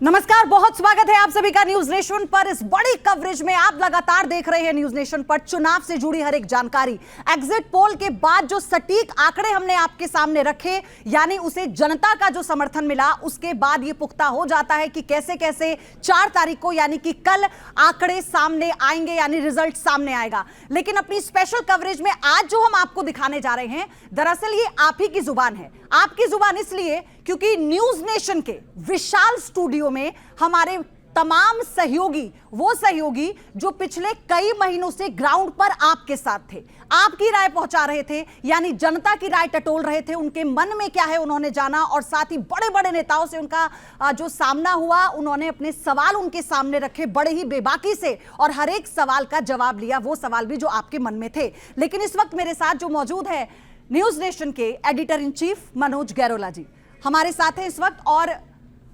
नमस्कार, बहुत स्वागत है आप सभी का न्यूज नेशन पर। इस बड़ी कवरेज में आप लगातार देख रहे हैं न्यूज नेशन पर चुनाव से जुड़ी हर एक जानकारी। एग्जिट पोल के बाद जो सटीक आंकड़े हमने आपके सामने रखे, यानी उसे जनता का जो समर्थन मिला, उसके बाद यह पुख्ता हो जाता है कि कैसे कैसे 4 तारीख को यानी कि कल आंकड़े सामने आएंगे, यानी रिजल्ट सामने आएगा। लेकिन अपनी स्पेशल कवरेज में आज जो हम आपको दिखाने जा रहे हैं, दरअसल ये आप ही की जुबान है। आपकी जुबान इसलिए क्योंकि न्यूज नेशन के विशाल स्टूडियो में हमारे तमाम सहयोगी, वो सहयोगी जो पिछले कई महीनों से ग्राउंड पर आपके साथ थे, आपकी राय पहुंचा रहे थे, यानी जनता की राय टटोल रहे थे, उनके मन में क्या है उन्होंने जाना, और साथ ही बड़े बड़े नेताओं से उनका जो सामना हुआ, उन्होंने अपने सवाल उनके सामने रखे बड़े ही बेबाकी से, और हर एक सवाल का जवाब लिया, वो सवाल भी जो आपके मन में थे। लेकिन इस वक्त मेरे साथ जो मौजूद है न्यूज नेशन के editor in chief Manoj Gairola ji हमारे साथ हैं इस वक्त। और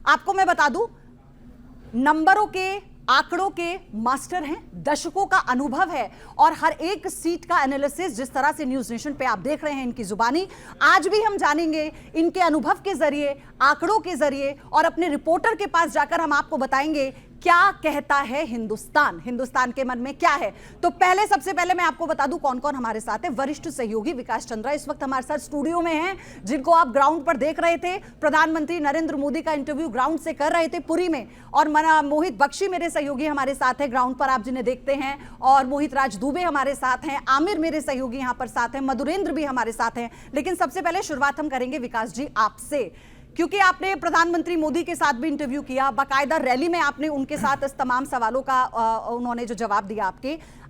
आपको मैं बता दूं, नंबरों के, आंकड़ों के मास्टर हैं, दशकों का अनुभव है, और हर एक सीट का एनालिसिस जिस तरह से न्यूज नेशन पे आप देख रहे हैं इनकी जुबानी, आज भी हम जानेंगे इनके अनुभव के जरिए, आंकड़ों के जरिए, और अपने रिपोर्टर के पास जाकर हम आपको बताएंगे क्या कहता है हिंदुस्तान, हिंदुस्तान के मन में क्या है। तो सबसे पहले मैं आपको बता दूं कौन कौन हमारे साथ है। वरिष्ठ सहयोगी विकास चंद्रा इस वक्त हमारे साथ स्टूडियो में हैं, जिनको आप ग्राउंड पर देख रहे थे। प्रधानमंत्री नरेंद्र मोदी का इंटरव्यू ग्राउंड से कर रहे थे पुरी में। और मोहित बख्शी मेरे सहयोगी हमारे साथ है ग्राउंड पर, आप जिन्हें देखते हैं, और मोहित राज दुबे हमारे साथ हैं, आमिर मेरे सहयोगी यहां पर साथ हैं, मधुरेंद्र भी हमारे साथ हैं। लेकिन सबसे पहले शुरुआत हम करेंगे विकास जी आपसे, क्योंकि आपने प्रधानमंत्री मोदी के साथ भी इंटरव्यू किया, बाकायदा रैली में आपने उनके साथ इस तमाम सवालों का उन्होंने जो जवाब दिया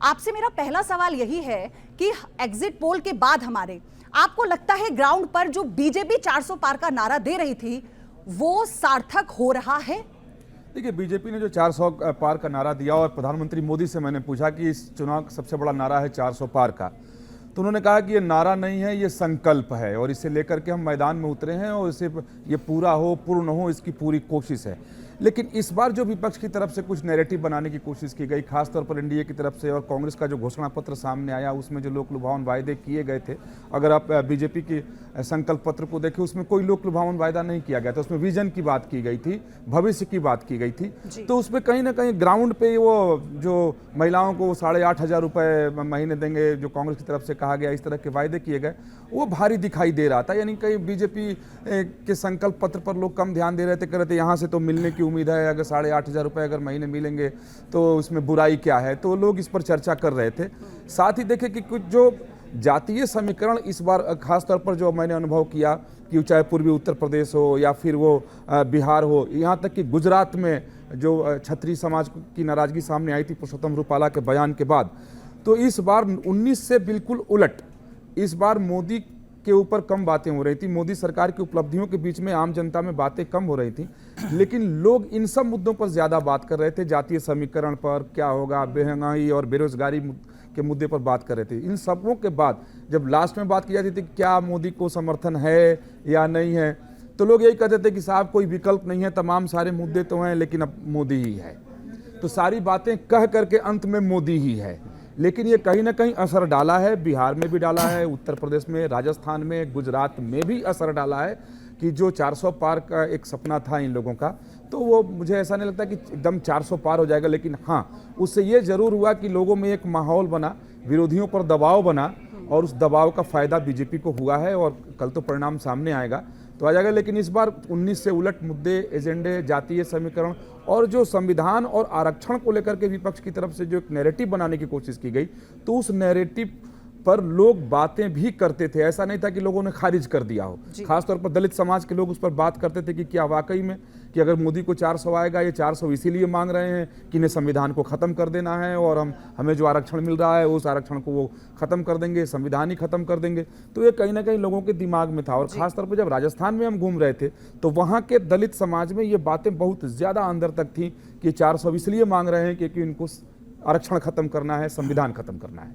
आपसे मेरा पहला सवाल यही है कि एग्जिट पोल के बाद हमारे, आपको लगता है ग्राउंड पर जो बीजेपी 400 पार का नारा दे रही थी वो सार्थक हो रहा है? देखिए, बीजेपी ने जो 400 पार का नारा दिया, और प्रधानमंत्री मोदी से मैंने पूछा कि इस चुनाव का सबसे बड़ा नारा है 400 पार का, तो उन्होंने कहा कि ये नारा नहीं है, ये संकल्प है, और इसे लेकर के हम मैदान में उतरे हैं, और इसे ये पूरा हो, पूर्ण हो, इसकी पूरी कोशिश है। लेकिन इस बार जो विपक्ष की तरफ से कुछ नैरेटिव बनाने की कोशिश की गई, खासतौर पर एनडीए की तरफ से, और कांग्रेस का जो घोषणा पत्र सामने आया, उसमें जो लोक लुभावन वायदे किए गए थे, अगर आप बीजेपी के संकल्प पत्र को देखें, उसमें कोई लोक लुभावन वायदा नहीं किया गया था। उसमें विजन की बात की गई थी, भविष्य की बात की गई थी। तो उसमें कहीं ना कहीं ग्राउंड पे वो जो महिलाओं को 8,500 रुपये महीने देंगे, जो कांग्रेस की तरफ से कहा गया, इस तरह के वायदे किए गए, वो भारी दिखाई दे रहा था। यानी कहीं बीजेपी के संकल्प पत्र पर लोग कम ध्यान दे रहे थे, कह रहे थे यहाँ से तो मिलने की उम्मीद है, अगर 8,500 रुपये अगर महीने मिलेंगे तो उसमें बुराई क्या है, तो लोग इस पर चर्चा कर रहे थे। साथ ही देखें कि कुछ जो जातीय समीकरण इस बार खासतौर पर जो मैंने अनुभव किया, कि चाहे पूर्वी उत्तर प्रदेश हो या फिर वो बिहार हो, यहाँ तक कि गुजरात में जो क्षत्रिय समाज की नाराजगी सामने आई थी पुरुषोत्तम रूपाला के बयान के बाद, तो इस बार 19 से बिल्कुल उलट, इस बार मोदी के ऊपर कम बातें हो रही थी, मोदी सरकार की उपलब्धियों के बीच में आम जनता में बातें कम हो रही थी, लेकिन लोग इन सब मुद्दों पर ज़्यादा बात कर रहे थे। जातीय समीकरण पर क्या होगा, महंगाई और बेरोजगारी के मुद्दे पर बात कर रहे थे। इन सबों के बाद जब लास्ट में बात की जाती थी कि क्या मोदी को समर्थन है या नहीं है, तो लोग यही कहते थे कि साहब कोई विकल्प नहीं है, तमाम सारे मुद्दे तो हैं, लेकिन अब मोदी ही है। तो सारी बातें कह करके अंत में मोदी ही है। लेकिन ये कहीं ना कहीं असर डाला है, बिहार में भी डाला है, उत्तर प्रदेश में, राजस्थान में, गुजरात में भी असर डाला है, कि जो 400 पार का एक सपना था इन लोगों का, तो वो मुझे ऐसा नहीं लगता कि एकदम 400 पार हो जाएगा। लेकिन हाँ, उससे ये ज़रूर हुआ कि लोगों में एक माहौल बना, विरोधियों पर दबाव बना, और उस दबाव का फ़ायदा बीजेपी को हुआ है, और कल तो परिणाम सामने आएगा तो आ जाएगा। लेकिन इस बार 19 से उलट मुद्दे, एजेंडे, जातीय समीकरण, और जो संविधान और आरक्षण को लेकर के विपक्ष की तरफ से जो एक नैरेटिव बनाने की कोशिश की गई, तो उस नैरेटिव पर लोग बातें भी करते थे। ऐसा नहीं था कि लोगों ने खारिज कर दिया हो। खासतौर पर दलित समाज के लोग उस पर बात करते थे कि क्या वाकई में कि अगर मोदी को 400 आएगा, ये 400 इसीलिए मांग रहे हैं कि इन्हें संविधान को ख़त्म कर देना है, और हमें जो आरक्षण मिल रहा है उस आरक्षण को वो ख़त्म कर देंगे, संविधान ही ख़त्म कर देंगे। तो ये कहीं ना कहीं लोगों के दिमाग में था। और ख़ासतौर पर जब राजस्थान में हम घूम रहे थे, तो वहाँ के दलित समाज में ये बातें बहुत ज़्यादा अंदर तक थी कि 400 इसलिए मांग रहे हैं क्योंकि इनको आरक्षण खत्म करना है, संविधान खत्म करना है।